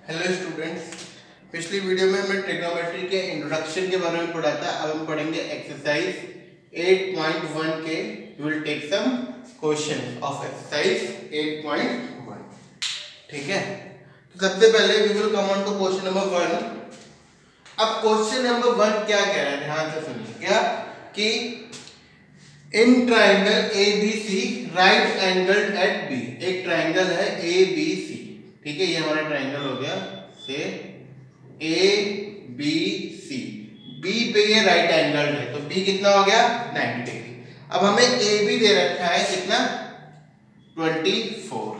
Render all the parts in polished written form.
Hello students, पिछली video में मैं ट्रिग्नोमेट्री के इंट्रोडक्शन के बारे में पढ़ा था। अब हम पढ़ेंगे एक्सरसाइज 8.1 के will take some question of exercise 8.1। ठीक है, तो सबसे पहले we will come on to question number 1। अब क्वेश्चन नंबर 1 क्या कह रहा है, ध्यान से सुनिए। क्या कि in triangle ABC right angle at B, एक ट्राइंगल है ABC। ठीक है, ये हमारा ट्राइंगल हो गया से ABC। B पे ये राइट एंगल है, तो B कितना हो गया 90 डिग्री। अब हमें AB दे रखा है कितना 24।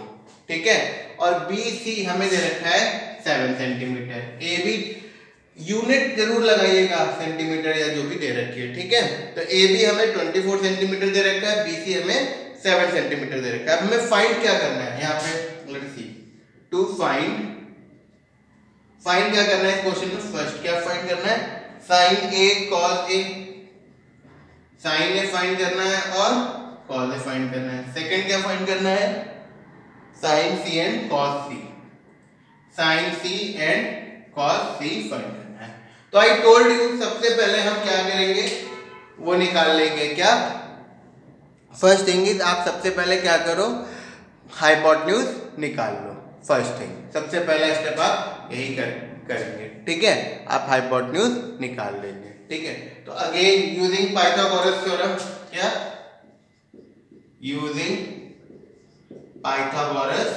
ठीक है, और BC हमें दे रखा है 7 सेंटीमीटर। AB यूनिट जरूर लगाइएगा, सेंटीमीटर या जो भी दे रखी है। ठीक है, तो AB हमें 24 सेंटीमीटर दे रखा है, BC हमें 7 सेंटीमीटर दे रखा है। अब हमें फाइंड क्या करना है यहाँ पे, लेट्स सी टू फाइंड क्या करना है इस क्वेश्चन में। फर्स्ट क्या फाइंड करना है, sine A cos A, sine A find करना है और cos A फाइंड करना है। सेकंड क्या फाइंड करना है, sine C and cos C, sine C and cos C find करना है। तो आई टोल्ड यू, सबसे पहले हम क्या करेंगे वो निकाल लेंगे। क्या फर्स्ट थिंग इज, आप सबसे पहले क्या करो, हाइपोटेन्यूज निकाल लो। फर्स्ट थिंग, सबसे पहला स्टेप आप यही करेंगे। ठीक है, आप हाइपोटेन्यूज निकाल लेंगे। ठीक है, तो अगेन यूजिंग पाइथागोरस थ्योरम, क्या यूजिंग पाइथागोरस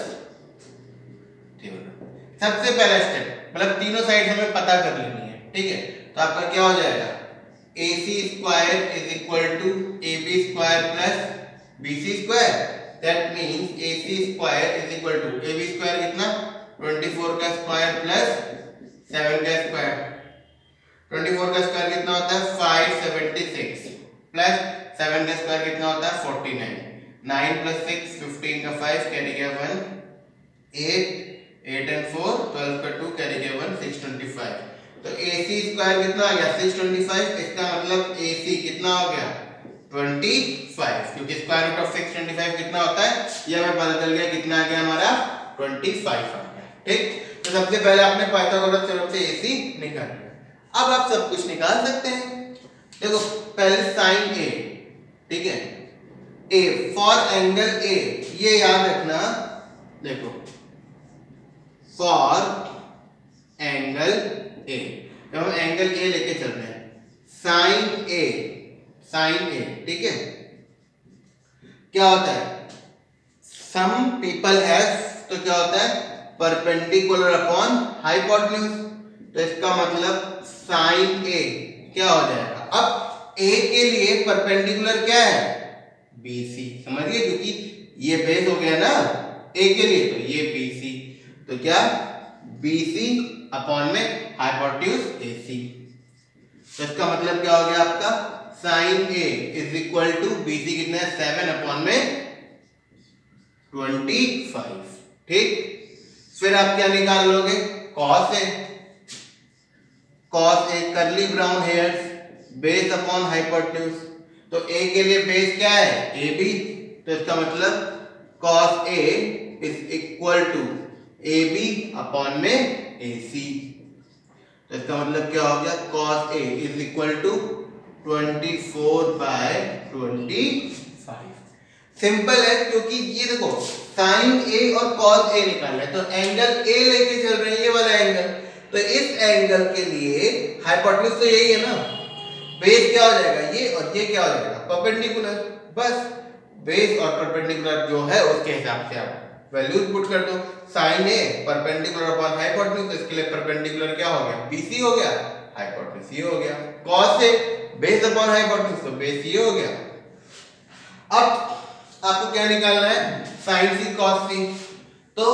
थ्योरम। सबसे पहला स्टेप, मतलब तीनों साइड हमें पता कर लेनी है। ठीक है, तो आपका क्या हो जाएगा, AC square is equal to AB square plus BC square. That means AC square is equal to AB square कितना 24 का स्क्वायर प्लस 7 का स्क्वायर। 24 का स्क्वायर कितना होता है 576 प्लस 7 का स्क्वायर कितना होता है 49। 9 प्लस 6 15 का 5 कैरी गया 1, 8 एंड 4 12 का 2 कैरी गया 1, 625। तो AC स्क्वायर कितना आ गया 625। इसका मतलब AC कितना हो गया 25, क्योंकि स्क्वायर रूट ऑफ 625 कितना होता है ये हमें पता चल गया, कितना आ गया हमारा 25 आ गया। ठीक, तो सबसे पहले आपने पाइथागोरस थ्योरम से AC निकाल लिया। अब आप सब कुछ निकाल सकते हैं। देखो पहले साइन A, ठीक है, A फॉर एंगल A, ये याद रखना। देखो फॉर एंगल A, जब हम एंगल A लेके चल रहे हैं, साइन A, ठीक है, क्या होता है, सम पीपल हैव, तो क्या होता है परपेंडिकुलर अपॉन हाइपोटेन्यूज। तो इसका मतलब साइन A क्या हो जाएगा, अब A के लिए परपेंडिकुलर क्या है BC, समझिए, क्योंकि ये बेस हो गया ना A के लिए, तो ये BC, तो क्या BC अपॉन में हाइपोटेन्यूज AC। तो इसका मतलब क्या हो गया आपका sine A is equal to BC कितना है 7 अपॉन में 25। ठीक, फिर आप क्या निकाल लोगे, cos A, करली brown hairs, base upon hypotenuse. तो A के लिए बेस क्या है AB, तो इसका मतलब cos A is equal to AB upon में AC। तो इसका मतलब क्या हो गया, cos A is equal to 24/25। Simple है, क्योंकि ये देखो साइन A और cos A निकालना है, तो एंगल A लेके चल रहे हैं, ये वाला एंगल। तो इस एंगल के लिए हाइपोटेन्यूज तो यही है ना, बेस क्या हो जाएगा ये, और ये क्या हो जाएगा परपेंडिकुलर। बस बेस और परपेंडिकुलर जो है उसके हिसाब से आप वैल्यूज पुट कर दो। Sine A perpendicular upon hypotenuse, तो इसके लिए परपेंडिकुलर क्या हो गया BC हो गया, हाइपोटेन्यूज ये हो गया। cos A base upon hypotenuse, तो बेस ये हो गया। अब आपको क्या निकालना है, साइन C cos C। तो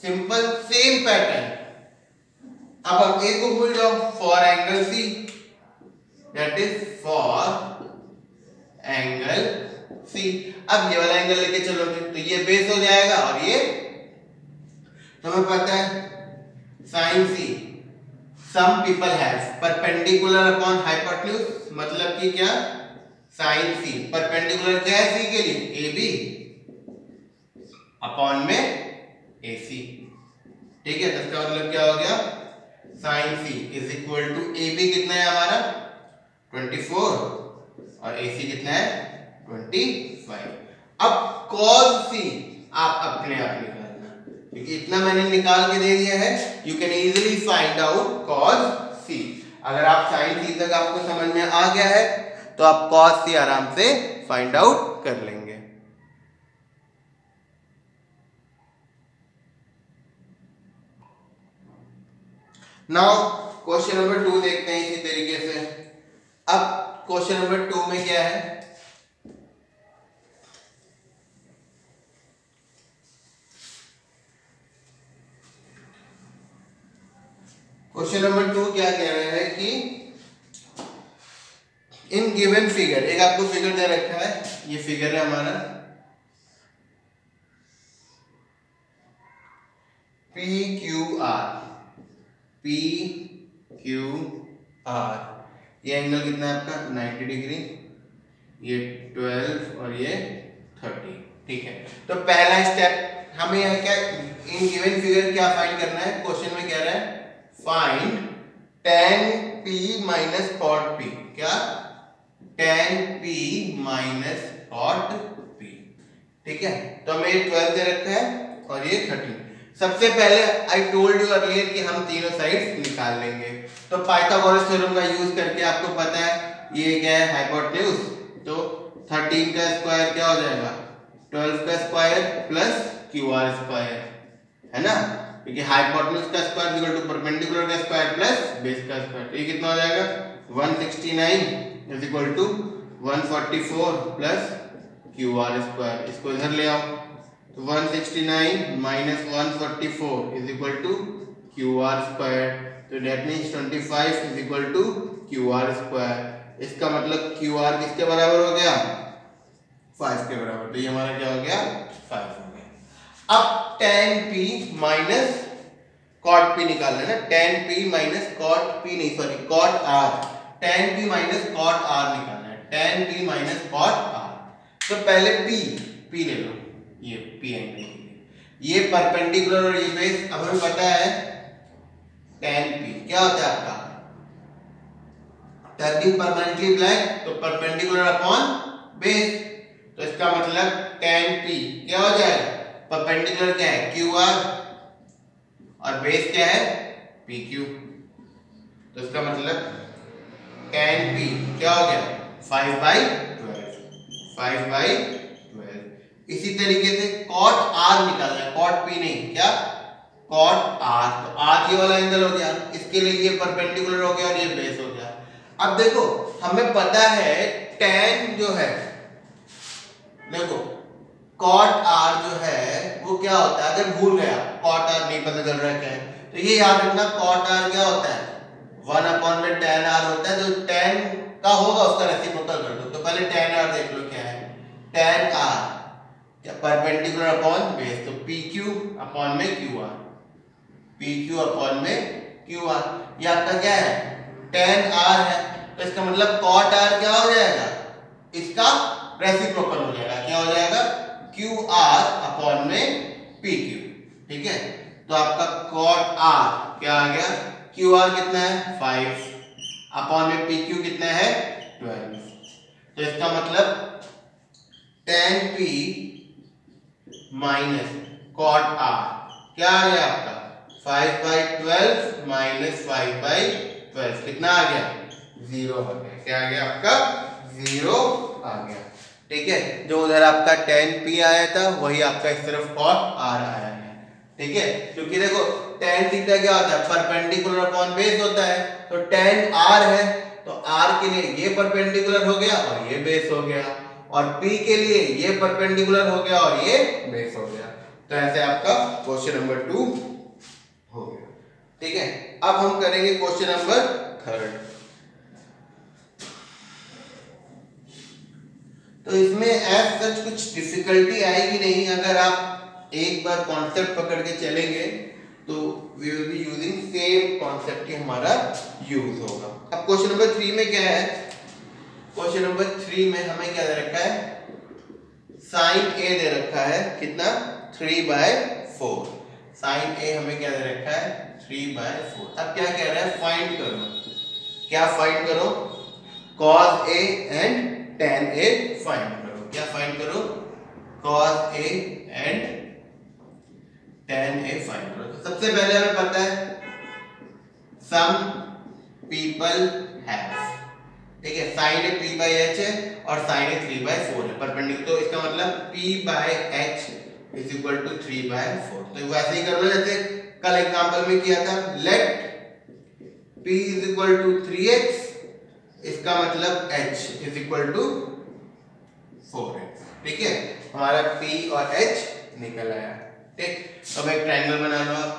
सिंपल सेम पैटर्न, अब हम A को भूल जाओ, for angle C, that is for angle C। अब ये वाला एंगल लेके चलोगे तो ये बेस हो जाएगा, और ये तो हमें पता है sine C some people have perpendicular upon hypotenuse, मतलब कि क्या साइन C परपेंडिकुलर क्या है C के लिए AB अपॉन में AC। ठीक है, तो इसका मतलब क्या हो गया, sine C is equal to A B कितना है हमारा 24 और ए सी कितना है 25। अब कॉस सी आप अपने आप निकालना, क्योंकि इतना मैंने निकाल के दे दिया है, you can easily find out cos C. अगर आप साइन सी तक आपको समझ में आ गया है तो आप कॉस सी आराम से फाइंड आउट कर लेंगे। नाउ क्वेश्चन नंबर 2 देखते हैं इसी तरीके से। अब क्वेश्चन नंबर 2 में क्या है, क्वेश्चन नंबर 2 क्या कह रहे हैं कि इन गिवन फिगर, एक आपको फिगर दे रखा है, ये फिगर है हमारा P Q R, P Q R, ये एंगल कितना है आपका 90 डिग्री, ये 12 और ये 30, ठीक है। तो पहला स्टेप हमें यहाँ क्या, इन गिवन फिगर क्या फाइंड करना है, क्वेश्चन में कह रहा है find tan p minus cot p, क्या tan p minus cot p, ठीक है। तो हमें 12 दे रखा है और ये 30। सबसे पहले आई टोल्ड यू अर्लियर कि हम तीनों साइड्स निकाल लेंगे, तो पाइथागोरस थ्योरम का यूज करके आपको पता है ये क्या है हाइपोटेन्यूज, तो 13 का स्क्वायर क्या हो जाएगा 12 का स्क्वायर प्लस QR स्क्वायर, है ना, क्योंकि हाइपोटेन्यूज का स्क्वायर इक्वल टू परपेंडिकुलर का स्क्वायर प्लस बेस का स्क्वायर, तो ये कितना हो जाएगा 169 is equal to 144 plus QR square, इसको इधर ले आओ, तो 169 minus 144 is equal to QR square, तो that means 25 is equal to QR square. इसका मतलब QR किसके बराबर हो गया 5 के बराबर, तो ये हमारा क्या हो गया 5 हो गया। अब tan p minus cot p निकालना है ना, tan p minus cot p नहीं sorry cot r, tan p minus cot r निकालना है, tan p minus cot r। तो पहले p ले लो, ये p एंगल, ये परपेंडिकुलर और ये बेस, अब हमें पता है tan p क्या होता है आपका 13 परमानेंटली ब्लैक, तो परपेंडिकुलर अपॉन बेस, तो इसका मतलब tan p क्या हो जाएगा, परपेंडिकुलर क्या है QR और बेस क्या है PQ, तो इसका मतलब tan p क्या हो गया 5/12, 5/12। इसी तरीके से cot r निकालना है, cot p नहीं, क्या cot r, तो r ये वाला एंगल हो गया, इसके लिए ये परपेंडिकुलर हो गया और ये बेस हो गया। अब देखो हमें पता है tan जो है, देखो cot r जो है वो क्या होता है, अगर भूल गया cot r नहीं पता चल रहा है क्या है, तो ये याद रखना cot r क्या होता है 1/tan r होता है, जो tan का होगा उसका रेसिप्रोकल कर दो। तो पहले tan r देख लो क्या है, tan r क्या परपेंडिकुलर अपॉन बेस, तो PQ अपॉन में QR, PQ अपॉन में QR, ये आपका क्या है tan r है, तो इसका मतलब cot r क्या हो जाएगा, इसका रेसिप्रोकल हो जाएगा, क्या हो जाएगा QR अपॉन में PQ, ठीक है। तो आपका cot r क्या आ गया, QR कितना है 5 अपॉन में PQ कितना है 12, तो इसका मतलब tan p minus cot r क्या आ गया आपका 5/12 माइनस 5/12 कितना आ गया 0 आ गया, क्या आ गया आपका 0 आ गया, ठीक है। जो उधर आपका tan p आया था वही आपका इस तरफ cot r आया है, ठीक है, क्योंकि देखो tan थीटा क्या होता है परपेंडिकुलर अपॉन बेस होता है, तो tan r है तो r के लिए ये परपेंडिकुलर हो गया और ये बेस हो गया, और p के लिए ये परपेंडिकुलर हो गया और ये बेस हो गया, तो ऐसे आपका क्वेश्चन नंबर 2 हो गया, ठीक है। अब हम करेंगे क्वेश्चन नंबर 3। तो इसमें एज सच कुछ डिफिकल्टी आएगी नहीं, अगर आप एक बार कॉन्सेप्ट पकड़ के चलेंगे तो we will be using same concept ही हमारा यूज होगा। अब क्वेश्चन नंबर 3 में क्या है, क्वेश्चन नंबर 3 में हमें क्या दे रखा है sin A दे रखा है कितना 3/4, साइन ए हमें क्या दे रखा है 3/4। अब क्या कह रहा है फाइंड करो, क्या फाइंड करो cos a and tan a find करो। क्या फाइंड करो cos a and tan a find करो। तो सबसे पहले हमें पता है some people have, ठीक है, sin a p/h है और sin a 3/4 है परपेंडिकुलर, तो इसका मतलब p/h इज इक्वल टू 3/4। तो वैसे ही कर लो जैसे कल एग्जांपल में किया था, let p is equal to 3x, इसका मतलब h is equal to 4x। ठीक है, हमारा p और h निकल आया। ठीक, अब एक ट्रायंगल बना लो आप।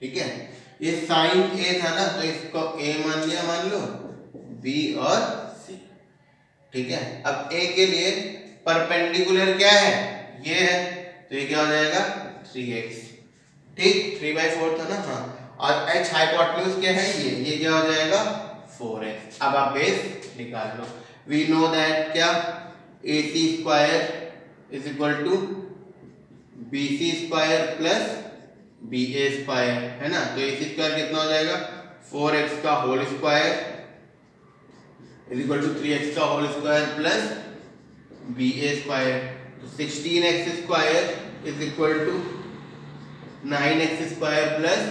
ठीक है, ये साइन a था ना, तो इसको a मान लिया, मान लो b और c। ठीक है, अब a के लिए परपेंडिकुलर क्या है, ये है, तो ये क्या हो जाएगा 3x। ठीक, 3/4 था ना, हाँ, और h हाइपोटेन्यूज क्या है, ये क्या हो जाएगा 4x। अब आप बेस निकाल लो। वी नो दैट क्या ac square is equal to bc square plus ba square, है ना। तो ac स्क्वायर कितना हो जाएगा 4x का whole square is equal to 3x का whole square plus ba square. तो 16x square is equal to 9x square plus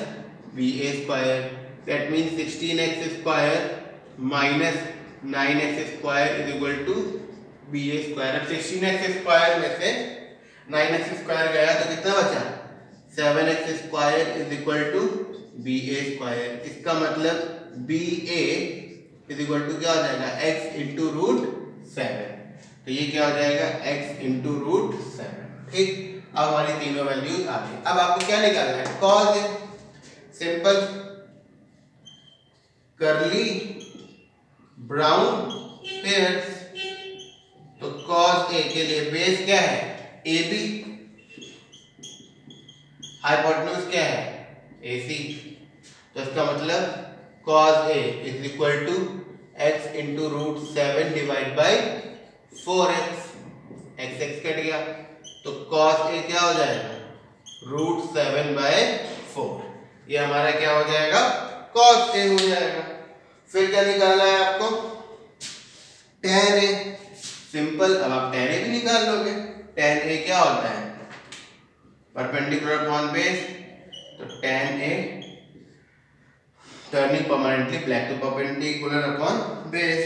ba square. That means 16x square minus 9x square is equal to ba square. अब 16x square में से 9x square गया तो कितना बचा 7x square is equal to ba square. इसका मतलब ba is equal to क्या हो जाएगा x इंटू रूट 7। तो ये क्या हो जाएगा x इंटू रूट 7। ठीक, अब हमारी तीनों वैल्यूज आ गई। अब आपको क्या निकालना है cos a, सिंपल करली ब्राउन पेयर्स। तो cos a के लिए बेस क्या है ab, हाइपोटेन्यूज क्या है AC। तो इसका मतलब cos A is equal to x into root 7 divide by 4x। x कट गया तो cos A क्या हो जाएगा रूट 7/4। ये हमारा क्या हो जाएगा cos A हो जाएगा। फिर क्या निकालना है आपको tan A, सिंपल। अब आप tan A भी निकाल लोगे। tan A क्या होता है परपेंडिकुलर अपॉन बेस, तो tan A turning permanently black to perpendicular upon base.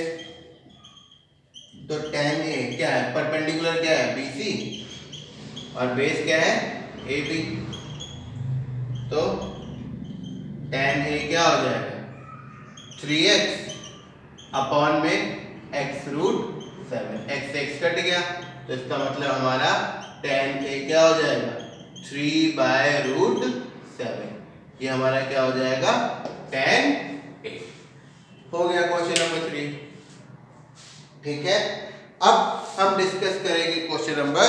तो tan A क्या है परपेंडिकुलर क्या है BC और बेस क्या है AB। तो tan A क्या हो जाएगा 3x अपॉन में x रूट 7। x कट गया तो इसका मतलब हमारा tan A क्या हो जाएगा 3/√7। ये हमारा क्या हो जाएगा tan A। हो गया क्वेश्चन नंबर 3। ठीक है, अब हम डिस्कस करेंगे क्वेश्चन नंबर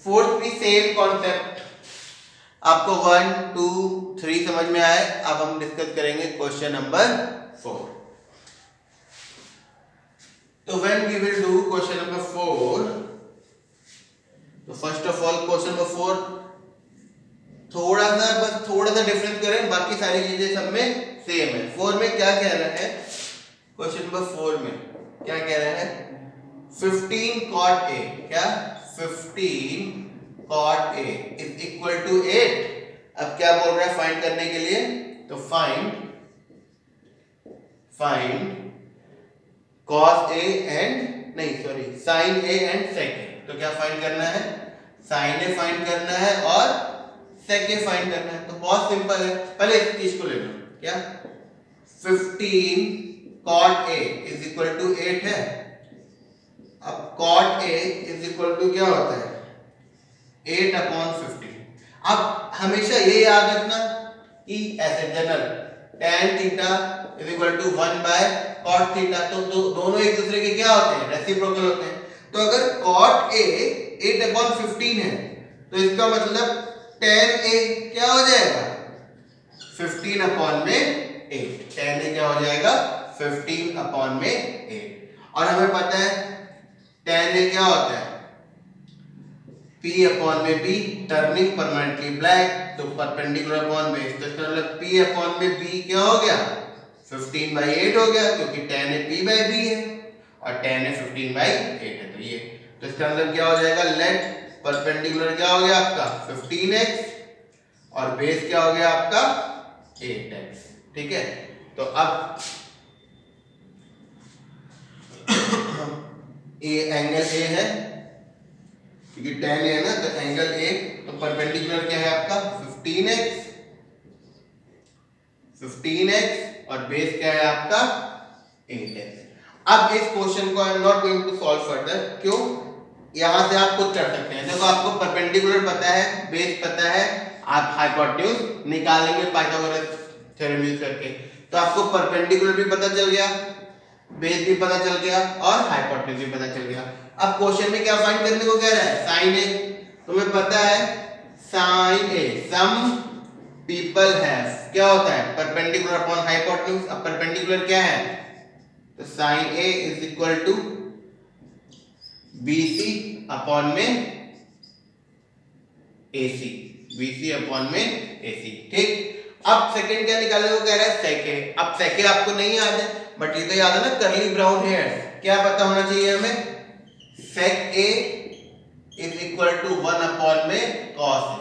4 भी सेम कॉन्सेप्ट। आपको 1 2 3 समझ में आए। अब हम डिस्कस करेंगे क्वेश्चन नंबर 4। तो when we will do question number 4, तो first of all question number 4 थोड़ा सा डिफरेंस करें, बाकी सारी चीजें सब में सेम है। 4 में क्या कह रहा है, क्वेश्चन नंबर 4 में क्या कह रहा है 15 cot A, क्या 15 cot A is equal to 8। अब क्या बोल रहा है फाइंड करने के लिए, तो फाइंड cos A एंड नहीं sorry sin A and sec A। तो क्या फाइंड करना है sin A फाइंड करना है और sec A फाइंड करना है। तो बहुत सिंपल है, पहले इस चीज को ले लो, क्या 15 cot A is equal to 8 है। अब cot A is equal to क्या होता है 8/15। अब हमेशा ये याद रखना कि ऐसे general tan theta is equal to 1/cot theta, तो दोनों एक दूसरे के क्या होते हैं रेसिप्रोकल होते हैं। तो अगर cot A 8/15 है तो इसका मतलब tan A क्या हो जाएगा 15/8। tan A क्या हो जाएगा 15/8। और हमें पता है tan A क्या होता है P अपॉन में B टर्निंग परमानेंटली ब्लैक, तो परपेंडिकुलर अपॉन बेस, तो इसका मतलब P अपॉन में B क्या हो गया 15/8 हो गया, क्योंकि tan है P by B है और tan है 15/8 है, तो ये, तो इसका मतलब क्या हो जाएगा, लेट परपेंडिकुलर क्या हो गया आपका 15x और बेस क्या हो गया आपका 8x, ठीक है। तो अब ये एंगल A है, क्योंकि tan है ना, तो एंगल A, तो परपेंडिकुलर क्या है आपका 15x और बेस क्या है आपका 8x। अब इस क्वेश्चन को I am not going to solve further, क्यों, यहां से आप खुद कर सकते हैं। देखो आपको परपेंडिकुलर पता है, बेस पता है, आप हाइपोटेन्यूज निकालेंगे पाइथागोरस थ्योरम यूज करके, तो आपको परपेंडिकुलर भी पता चल गया, बेस भी पता चल गया और हाइपोटेन्यूज भी पता चल गया। अब क्वेश्चन में क्या फाइंड करने को कह रहा है, साइन ए, तुम्हें पता है sine A, some people have, क्या होता है परपेंडिकुलर अपॉन हाइपोटेन्यूज। अब परपेंडिकुलर क्या है, तो sine A is equal to BC upon में AC, BC अपॉन में AC, ठीक। अब सेकंड क्या निकालने को कह रहा है, सेक ए। अब सेक ए आपको नहीं याद है, बट ये तो याद है ना, कर्ली ब्राउन हेयर्स, क्या पता होना चाहिए हमें, सेक ए इज इक्वल टू 1 अपॉन में कॉस ए।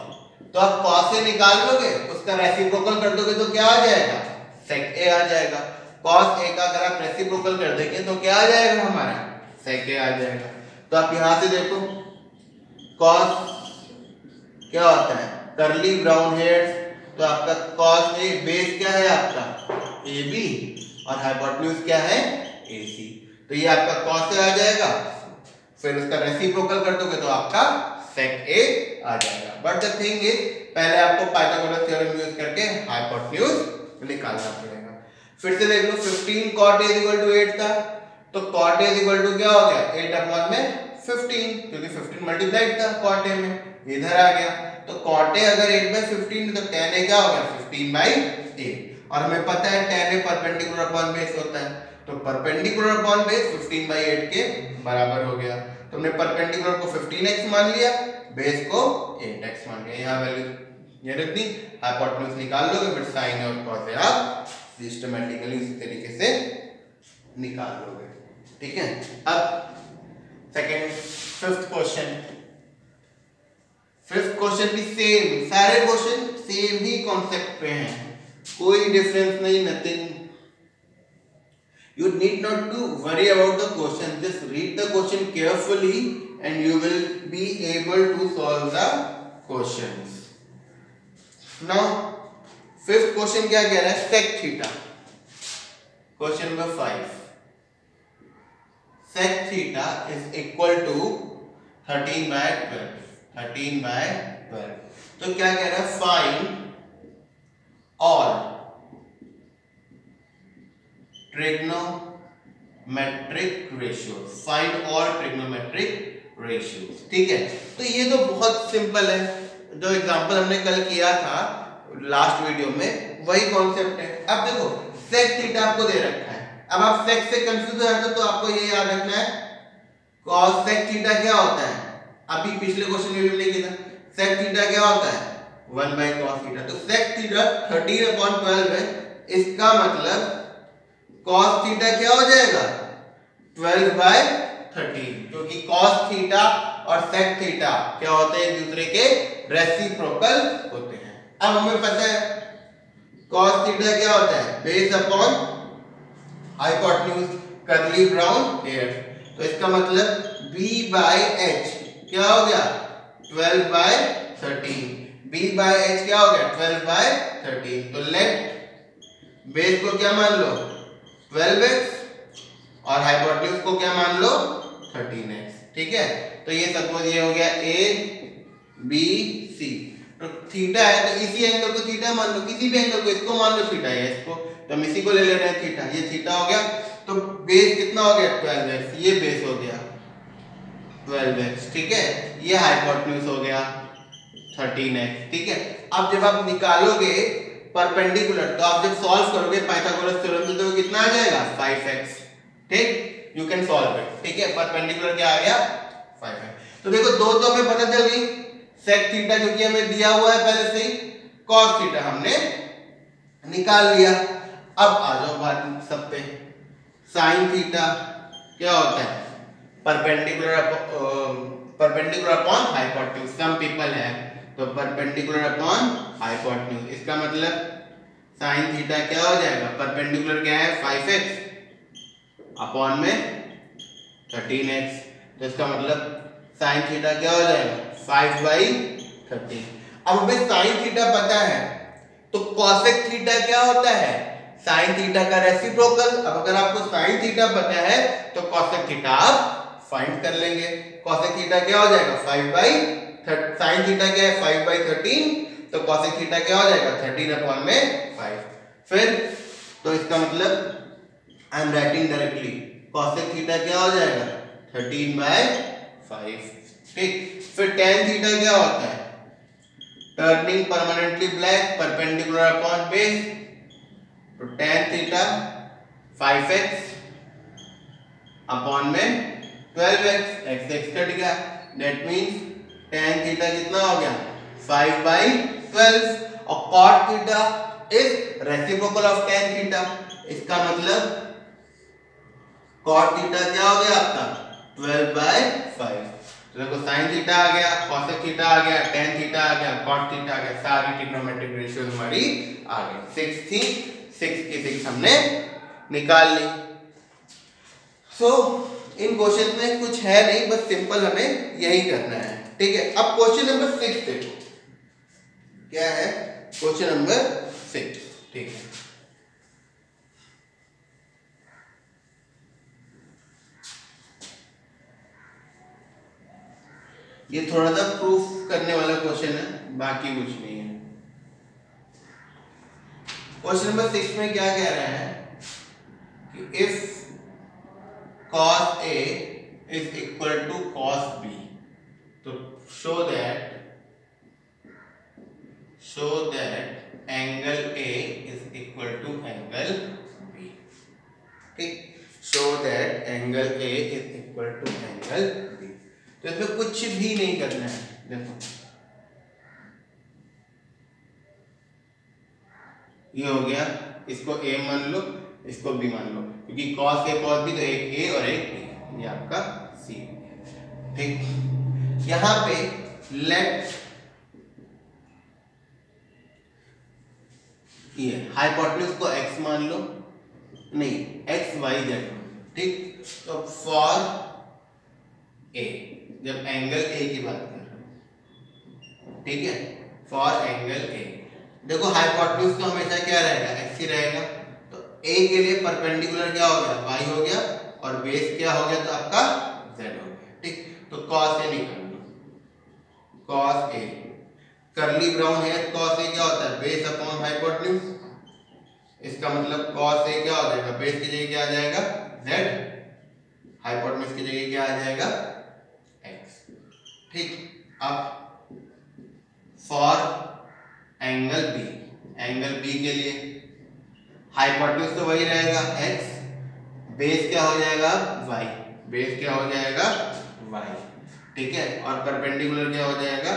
तो आप कॉस ए निकाल लोगे, उसका रेसिप्रोकल कर दोगे तो क्या आ जाएगा, सेक ए आ जाएगा। कॉस ए का अगर आप रेसिप्रोकल कर देंगे तो क्या आ जाएगा हमारा, सेक ए आ जाएगा। तो आप यहां से देखो, कॉस क्या होता है कर्ली ब्राउन हेयर्स, तो आपका कॉस ए, बेस क्या है आपका AB और हाइपोटेन्यूज क्या है AC, तो ये आपका कॉस ए आ जाएगा, फिर उसका रेसिप्रोकल कर दोगे तो आपका सेक ए आ जाएगा। बट द थिंग इज, पहले आपको पाइथागोरस थ्योरम यूज करके हाइपोटेन्यूज निकालना पड़ेगा। फिर से देख लो, 15 cot A = 8 था, तो cot A = क्या हो गया 8 अपॉन में 15, क्योंकि 15 मल्टीप्लाइड था cot A में, इधर आ गया, तो cot A अगर 8/15 तो tan A क्या हो गया 15/8, और हमें पता है tan A perpendicular upon base होता है, तो परपेंडिकुलर अपॉन बेस 15/8 के बराबर हो गया। तो हमने परपेंडिकुलर को 15x मान लिया, बेस को 8x मान लिया, यहाँ वैल्यू ये रख दी, हाइपोटेन्यूज निकाल लोगे, फिर साइन और कॉस ए आप सिस्टमैटिकली इस तरीके से निकाल लोगे, ठीक है। अब सेकंड फिफ्थ क्वेश्चन भी सेम, सारे क्वेश्चन सेम ही कॉन्सेप्ट पे हैं, कोई डिफरेंस नहीं, nothing. You need not to worry about the question, just read the question carefully and you will be able to solve the questions. Now fifth question क्या कह रहा है, sec theta, question number 5, sec theta is equal to 13/12, 13/12, तो क्या कह रहा है, find all trigonometric ratios, find all trigonometric ratios, ठीक है। तो ये तो बहुत सिंपल है, जो एग्जांपल हमने कल किया था लास्ट वीडियो में, वही कॉन्सेप्ट है। अब देखो सेक थीटा आपको दे रखा है, अब आप सेक से कंफ्यूज हो जाते हो, तो आपको ये याद रखना है कॉस सेक थीटा क्या होता है, अभी पिछले क्वेश्चन में भी हमने किया था, सेक थीटा क्या होता है 1/cos थीटा, तो सेक थीटा 13/12 है, इसका मतलब cos थीटा क्या हो जाएगा 12/13, क्योंकि cos थीटा और sec थीटा क्या होते हैं, एक दूसरे के रेसिप्रोकल होते हैं। अब हमें पता है cos थीटा क्या होता है, base upon hypotenuse, curly brown hair, तो इसका मतलब B/H क्या हो गया 12/13, B/H क्या हो गया 12/13, तो लेट बेस को क्या मान लो 12x और हाइपोटेन्यूज को क्या मान लो 13x, ठीक है। तो ये सपोज ये हो गया ABC, तो थीटा है तो इसी एंगल को थीटा मान लो, किसी भी एंगल को, इसको मान लो थीटा है, इसको तो हम इसी को ले रहे हैं थीटा, ये थीटा हो गया, तो बेस कितना हो गया 12x, ये बेस हो गया 12x, ठीक है, ये हाइपोटेन्यूज हो गया 13x, ठीक है। अब जब आप निकालोगे परपेंडिकुलर, तो आप जब सॉल्व करोगे पाइथागोरस थ्योरम से, तो कितना आ जाएगा 5x, ठीक, यू कैन सॉल्व इट, ठीक है। परपेंडिकुलर क्या आ गया 5x, तो देखो दो तो हमें पता चल गई, सेक थीटा क्योंकि हमें दिया हुआ है पहले से ही, कॉस थीटा हमने निकाल लिया। अब आ जाओ बात सब पे, साइन थीटा क्या होता है, perpendicular upon hypotenuse. Some people है तो परपेंडिकुलर अपॉन हाइपोटेन्यूज, इसका मतलब साइन थीटा क्या हो जाएगा, परपेंडिकुलर क्या है 5x अपॉन में 13x, तो इसका मतलब साइन थीटा क्या हो जाएगा 5/13। अब हमें साइन थीटा पता है तो कॉसेक थीटा क्या होता है, साइन थीटा का रेसिप्रोकल। अब अगर आपको साइन थीटा पता है तो कॉसेक थीटा आप फाइंड कर लेंगे। कॉसेक थीटा क्या हो जाएगा 5/13, साइन थीटा क्या है 5/13, तो कॉसेक थीटा क्या हो जाएगा 13/5। फिर तो इसका मतलब I am writing directly, cosec theta क्या हो जाएगा 13/5। ठीक, फिर टेन थीटा क्या होता है, turning permanently black perpendicular upon base, तो टेन थीटा 5x अपॉन में 12x, x कट गया, दैट मींस टेन थीटा कितना हो गया 5/12, और cot theta is reciprocal of tan theta, इसका मतलब कॉट थीटा क्या हो गया आपका 12/5। तो देखो साइन थीटा आ गया, कॉसेक थीटा आ गया, टेन थीटा आ गया, कॉट थीटा आ गया, सारी ट्रिग्नोमेट्रिक रेशियोज हमारी आ गई। 6 थी, 6 की 6 हमने निकाल ली। सो इन क्वेश्चन में कुछ है नहीं, बस सिंपल हमें यही करना है। ठीक है, अब क्वेश्चन नंबर 6 देखो क्या है, क्वेश्चन नंबर 6। ठीक है, ये थोड़ा सा प्रूफ करने वाला क्वेश्चन है, बाकी कुछ नहीं है। क्वेश्चन नंबर 6 में क्या कह रहा है कि if cos A is equal to cos B, तो show that angle A is equal to angle B। ठीक, show that angle A is equal to angle B। तो इसमें कुछ भी नहीं करना है, देखो ये हो गया, इसको A मान लो, इसको B मान लो, क्योंकि cos A cos B तो एक A और एक B, ये आपका C। ठीक, यहां पे लेट ये हाइपोटेन्यूज को x मान लो, नहीं x y z। ठीक, तो फॉर A, जब एंगल A की बात कर रहे हैं, ठीक है, फॉर एंगल A, देखो हाइपोटेन्यूज तो हमेशा क्या रहेगा x ही रहेगा, तो A के लिए परपेंडिकुलर क्या हो गया y हो गया, और बेस क्या हो गया तो आपका z हो गया। ठीक, तो cos A निकाल लो, cos A, करली ब्राउन है, cos A क्या होता है बेस अपॉन हाइपोटेन्यूज, इसका मतलब cos A क्या हो जाएगा, बेस की जगह क्या आ जाएगा z, हाइपोटेन्यूज की जगह क्या आ जाएगा x। ठीक, अब फॉर एंगल B के लिए हाइपोटेन्यूज तो वही रहेगा x, बेस क्या हो जाएगा y, बेस क्या हो जाएगा y। ठीक है, और परपेंडिकुलर क्या हो जाएगा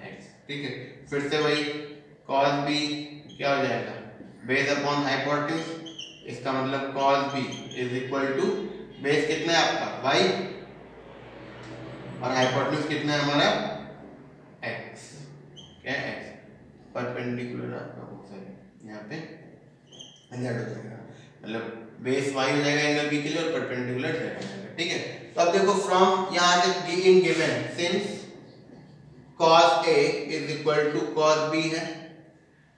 x। ठीक है, फिर से वही cos B क्या हो जाएगा बेस अपॉन हाइपोटेन्यूज, इसका मतलब cos B is equal to base कितना है आपका y, और हाइपोटेन्यूज कितना है हमारा x, क्या है x, परपेंडिकुलर आपका यहाँ पे अंदर हो जाएगा, मतलब बेस y हो जाएगा एंगल B के लिए और परपेंडिकुलर z हो जाएगा। ठीक है, तो अब देखो फ्रॉम यहाँ से in given since cos A is equal to cos B है।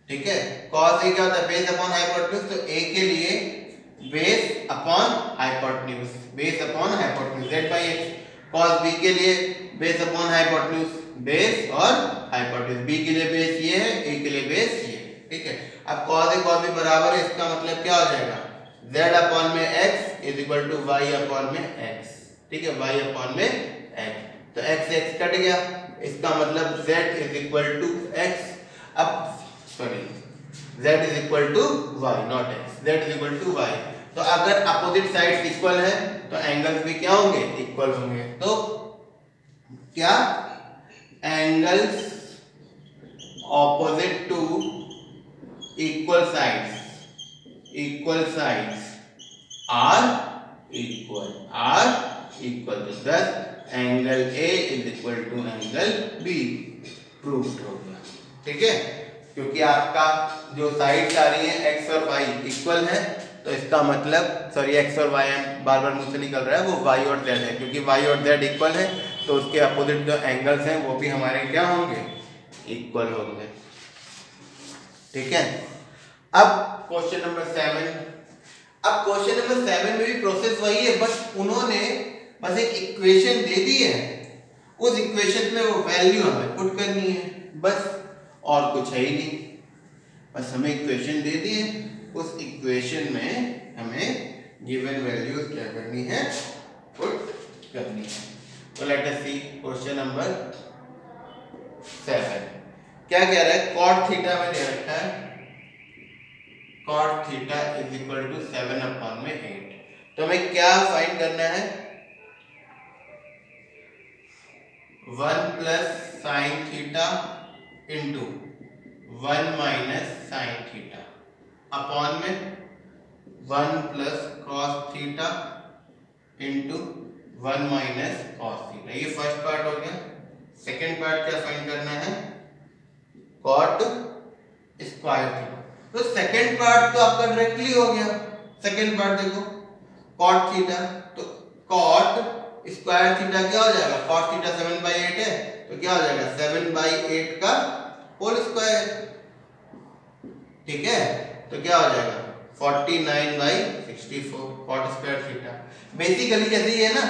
ठीक है, cos A क्या होता है बेस अपॉन हाइपोटेन्यूज, तो A के लिए base upon hypotenuse, base upon hypotenuse z/x, cos B के लिए बेस अपॉन हाइपोटेन्यूज, बेस और हाइपोटेन्यूज, B के लिए बेस ये है, A के लिए बेस ये है। ठीक है, अब cos A cos B बराबर है, इसका मतलब क्या हो जाएगा z अपॉन में x is equal to y upon में x। ठीक है, y अपॉन में x, तो x x कट गया, इसका मतलब z is equal to x, अब sorry z is equal to y not x, z is equal to y। तो अगर अपोजिट साइड्स इक्वल है तो एंगल्स भी क्या होंगे इक्वल होंगे, तो क्या, angles opposite to equal sides are equal to, thus angle A is equal to angle B proved हो गया। ठीक है, क्योंकि आपका जो साइड्स आ रही है एक्स और वाई इक्वल है, तो इसका मतलब सॉरी एक्स और वाई बार बार मुझसे निकल रहा है, वो वाई और जेड है, क्योंकि वाई और जेड इक्वल है तो उसके अपोजिट जो एंगल्स हैं वो भी हमारे क्या होंगे, इक्वल होंगे। ठीक है, अब क्वेश्चन नंबर 7। अब क्वेश्चन नंबर 7 में भी प्रोसेस वही है, बस उन्होंने बस एक इक्वेशन दे दी है, उस इक्वेशन में वो वैल्यू हमें पुट करनी है, बस और कुछ है ही नहीं। बस हमें इक्वेशन दे दी है, उस इक्वेशन में हमें गिवन वैल्यूज क्या करनी है, पुट करनी है। तो लेट अस सी क्वेश्चन नंबर 7 क्या कह रहा है, cot थीटा में दे रखा है cot theta is equal to 7/8। तो हमें क्या फाइंड करना है, 1 plus sine theta into 1 minus sine theta upon में 1 plus cos theta into 1 minus cos theta. ये फर्स्ट पार्ट हो गया। सेकेंड पार्ट क्या फाइंड करना है, कॉट स्क्वायर थीटा। तो सेकेंड पार्ट तो आपका डायरेक्टली हो गया। सेकेंड पार्ट देखो कॉट थीटा, तो कॉट स्क्वायर थीटा क्या हो जाएगा, कॉट थीटा 7/8 है, तो क्या हो जाएगा 7/8 का होल स्क्वायर। ठीक है, तो क्या हो जाएगा 49/64 कॉट स्क्वायर थीटा। बेसिकली जैसे ये है ना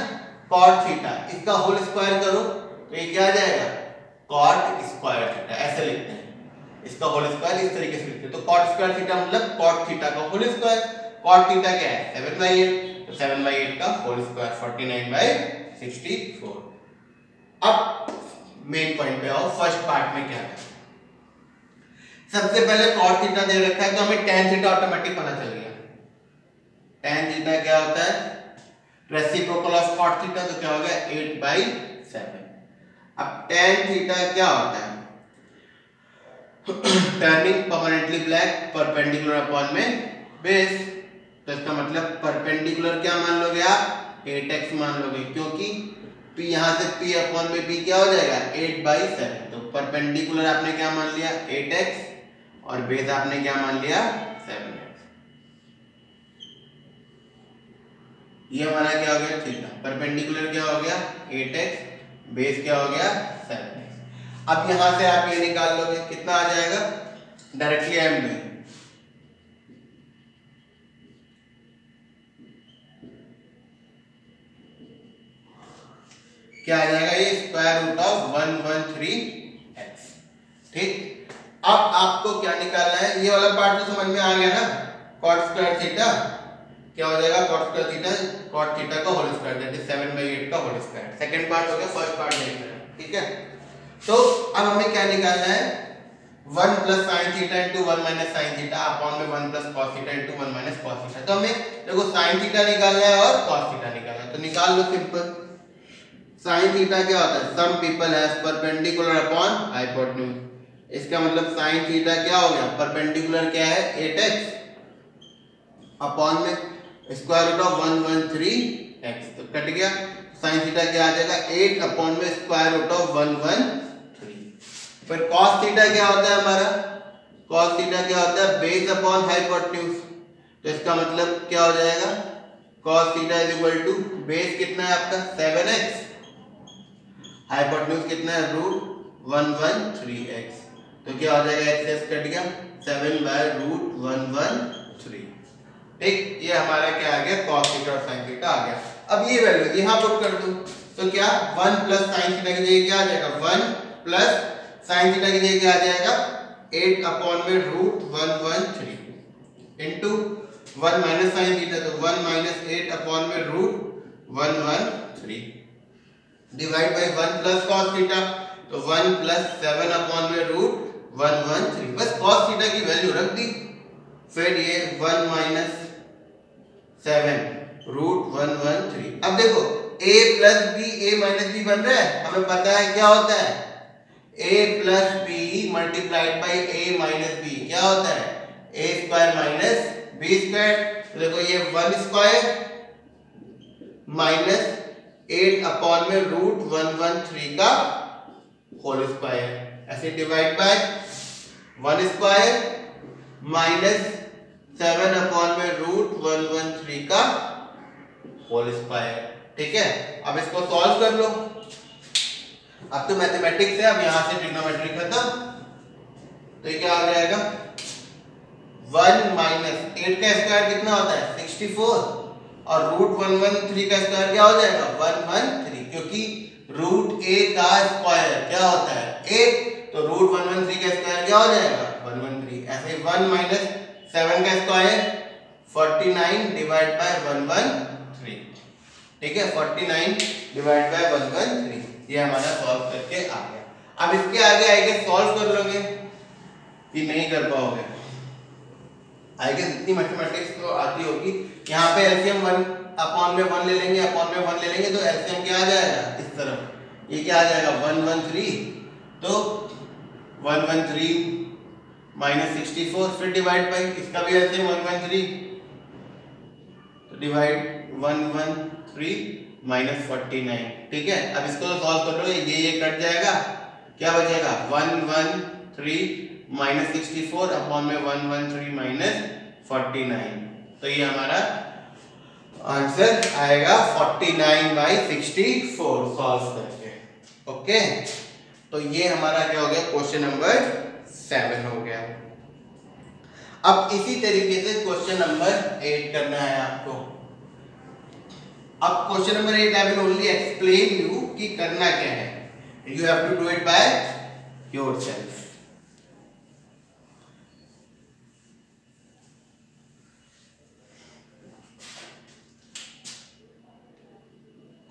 कॉट थीटा, इसका होल स्क्वायर करो तो ये क्या आ जाएगा, कॉट स्क्वायर थीटा। ऐसे लिखते हैं, इसका होल स्क्वायर इस तरीके से लिखते हैं। तो कॉट स्क्वायर थीटा मतलब कॉट थीटा का होल स्क्वायर। कॉट थीटा क्या है 7/8, तो 7/8 का होल स्क्वायर 49/64। अब मेन पॉइंट पे आओ, फर्स्ट पार्ट में क्या है। सबसे पहले कॉट थीटा दे रखा है, तो हमें tan थीटा ऑटोमेटिक पता चल गया। tan थीटा क्या होता है, रेसिप्रोकल ऑफ कॉट थीटा, तो क्या हो गया 8/7। अब tan थीटा क्या होता है, turning permanently black perpendicular upon में बेस। तो इसका मतलब परपेंडिकुलर क्या मान लोगे आप, 8x मान लोगे, क्योंकि p यहां से p अपॉन में b क्या हो जाएगा 8/7। तो परपेंडिकुलर आपने क्या मान लिया 8x और बेस आपने क्या मान लिया 7x। ये हमारा क्या हो गया थीटा, परपेंडिकुलर क्या हो गया 8x, बेस क्या हो गया 7x। अब यहां से आप ये निकाल लोगे, कितना आ जाएगा, डायरेक्टली आई एम डूइंग, क्या आ जाएगा ये स्क्वायर रूट ऑफ 113x। ठीक, अब आपको क्या निकालना है, ये वाला पार्ट तो समझ में आ गया ना, cot स्क्वायर थीटा क्या हो जाएगा, cot square theta cot theta का होल स्क्वायर दैट इज 7/8 का होल स्क्वायर। सेकंड पार्ट हो गया, फर्स्ट पार्ट देख रहे हैं। ठीक है, तो अब हमें क्या निकालना है, 1 plus sine theta into 1 minus sine theta upon में 1 plus cos theta into 1 minus cos theta. तो हमें देखो साइन थीटा निकालना है और कॉस थीटा निकालना है, तो निकाल लो सिंपल। साइन थीटा क्या होता है, some people has perpendicular upon hypotenuse. इसका मतलब साइन थीटा क्या हो गया, परपेंडिकुलर क्या है 8x अपॉन में स्क्वायर रूट ऑफ 113x, तो कट गया। साइन थीटा क्या आ जाएगा 8 अपॉन में स्क्वायर रूट ऑफ 113। फिर cos थीटा क्या होता है हमारा, cos थीटा क्या होता है बेस अपॉन हाइपोटेन्यूज। तो इसका मतलब क्या हो जाएगा, cos theta is equal to base कितना है आपका 7x, हाइपोटेन्यूज कितना है √113x। तो क्या हो जाएगा x कट गया 7/√113। ठीक, ये हमारा क्या आ गया cos थीटा और sin थीटा आ गया। अब ये वैल्यू यहां पुट कर दो, तो क्या 1 प्लस sin थीटा की जगह क्या आ जाएगा, 1 प्लस sin थीटा की जगह क्या आ जाएगा 8 अपॉन में √113 इनटू 1 माइनस sin थीटा, तो 1 माइनस 8 अपॉन में √113 divide by 1 plus cos theta, तो 1 प्लस 7 अपॉन में √113। बस cos थीटा की वैल्यू रख दी, फिर ये 1 माइनस 7 √113। अब देखो a plus B a minus B बन रहा है, हमें पता है क्या होता है a plus B multiplied by a minus B क्या होता है a square minus b square. तो देखो ये 1 स्क्वायर माइनस 8 अपॉन में रूट 113 का होल स्क्वायर, ऐसे divide by 1 square minus 7 upon में रूट 113 का होल स्क्वायर। ठीक है, अब इसको सॉल्व कर लो। अब तो मैथमेटिक्स है, अब यहां से ट्रिग्नोमेट्री खत्म। तो ये क्या आ जाएगा 1 माइनस 8 का स्क्वायर कितना होता है 64 और रूट 113 का स्क्वायर क्या हो जाएगा 113, क्योंकि रूट a का स्क्वायर क्या होता है a, तो रूट 113 का स्क्वायर क्या हो जाएगा 113। ऐसे 1 माइनस 7 का स्क्वायर 49 डिवाइड बाय 113। ठीक है, 49 डिवाइड बाय 113 ये हमारा सॉल्व करके आ गया। अब इसके आगे आएगा सॉल्व कर लोगे कि नहीं कर पाओगे, आएगा जितनी मैथमेटिक्स तो आती होगी। यहाँ पे एलसीएम 1 अपॉन में 1 ले लेंगे, अपॉन में 1 ले लेंगे तो एलसीएम क्या आ जाएगा इस तरफ, ये क्या आ जाएगा 113, तो 113 माइनस 64, फिर डिवाइड बाई इसका भी एलसीएम 113, तो डिवाइड 113 माइनस 49। ठीक है, अब इसको तो सॉल्व कर लो, ये कट जाएगा, क्या बचेगा 113 माइनस 64 अपॉन में 113 माइनस 49। तो ये हमारा आंसर आएगा 49 बाई 64 सॉल्व करके। ओके, तो ये हमारा क्या हो गया क्वेश्चन नंबर 7 हो गया। अब इसी तरीके से क्वेश्चन नंबर 8 करना है आपको। अब question number 8 I will only explain you कि करना क्या है, you have to do it by yourself.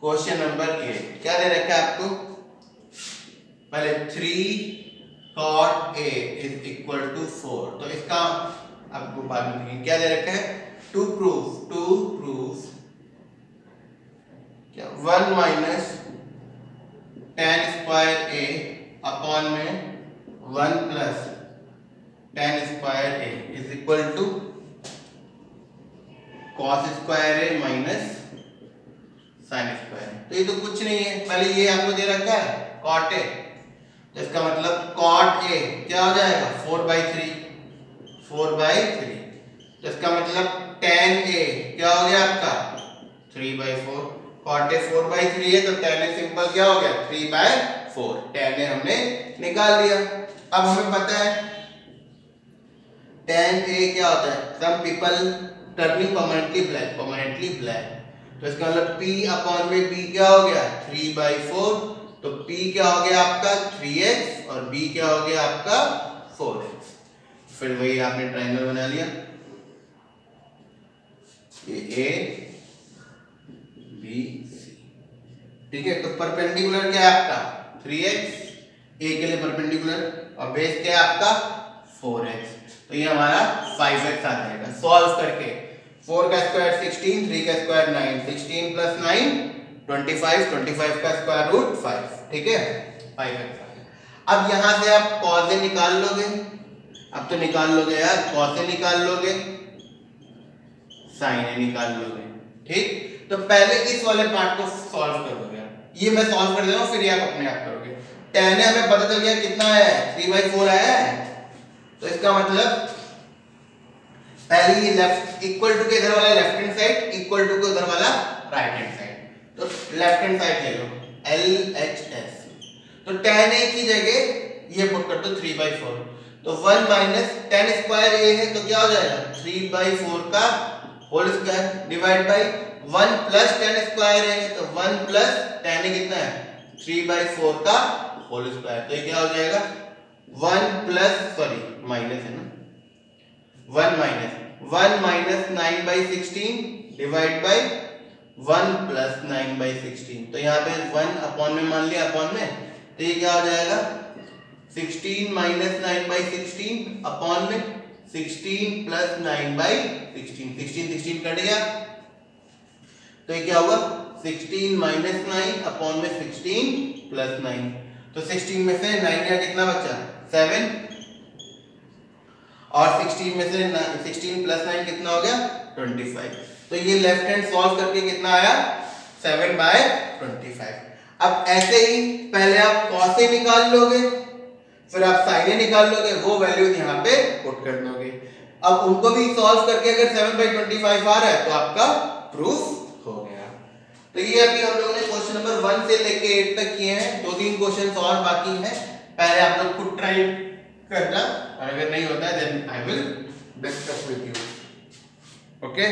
Question number 8 क्या दे रखा है आपको, पहले 3 cot a is equal to 4, तो इसका आपको बाद में देखिए क्या दे रखा है, टू प्रूफ क्या 1 minus tan square a upon में 1 plus tan square a is equal to cos square a minus sin square. तो ये तो कुछ नहीं है, पहले ये आपको दे रखा है cot a, तो इसका मतलब cot a क्या हो जाएगा 4/3, तो इसका मतलब tan a क्या हो गया आपका 3/4, cot a 4/3 है तो tan a सिंपल क्या हो गया 3/4, tan a हमने निकाल लिया। अब हमें पता है tan a क्या होता है, some people turning permanently black, तो इसका मतलब p अपॉन में b क्या हो गया 3/4, तो p क्या हो गया आपका 3x और b क्या हो गया आपका 4x। फिर वही आपने ट्रायंगल बना लिया, ये a b c। ठीक है, तो परपेंडिकुलर क्या है आपका 3x, a के लिए परपेंडिकुलर, और बेस क्या है आपका 4x, तो ये हमारा 5x आ जाएगा। सॉल्व करके 4 का स्क्वायर 16, 3 का स्क्वायर 9, 16 प्लस 9 25, 25 का स्क्वायर रूट 5। ठीक है, 5x आ गया। अब यहां से आप cos a निकाल लोगे, अब तो निकाल लोगे यार, cos a निकाल लोगे, sin a निकाल लोगे। ठीक, तो पहले इस वाले पार्ट को सॉल्व करोगे, ये मैं सॉल्व कर दे रहा हूं, फिर ये आप अपने आप करोगे। tan a हमें पता चल गया कितना आया है 3/4 आया है, तो इसका मतलब पहले ये लेफ्ट इक्वल टू के इधर वाला left hand side, equal to के उधर वाला राइट हैंड साइड, तो लेफ्ट हैंड साइड ले लो LHS, तो tan a की जगह ये पुट कर दो 3/4, तो 1 माइनस tan स्क्वायर a है तो क्या हो जाएगा 3/4 का whole square divide by 1 plus tan square a है, तो 1 प्लस tan a कितना है 3/4 का होल स्क्वायर, तो ये क्या हो जाएगा 1 प्लस सॉरी माइनस है ना, 1 माइनस 9/16 डिवाइड बाय 1 प्लस 9/16, तो यहाँ पे 1 अपॉन में मान लिया, अपॉन में, तो ये क्या हो जाएगा 16 माइनस 9/16 अपॉन में 16 प्लस 9/16, 16 कट गया, तो ये क्या हुआ 16 माइनस 9 अपॉन में 16 प्लस 9। तो 16 में से 9 का कितना बचा 7 और 16 में से 16 प्लस 9 कितना हो गया 25। तो ये लेफ्ट हैंड सॉल्व करके कितना आया 7/25। अब ऐसे ही पहले आप cos A निकाल लोगे, फिर आप sin A निकाल लोगे, वो वैल्यू यहाँ पे पुट कर दोगे। अब उनको भी सॉल्व करके अगर 7/25 आ रहा है तो आपका प्रूफ हो गया। तो ये अभी हम लोगों ने क्वेश्चन नंबर 1 से लेके 8 तक किए हैं। 2-3 क्वेश्चन और बाकी हैं, पहले आप लोग खुद ट्राई करना, और अगर नहीं होता है then I will discuss with you. Okay.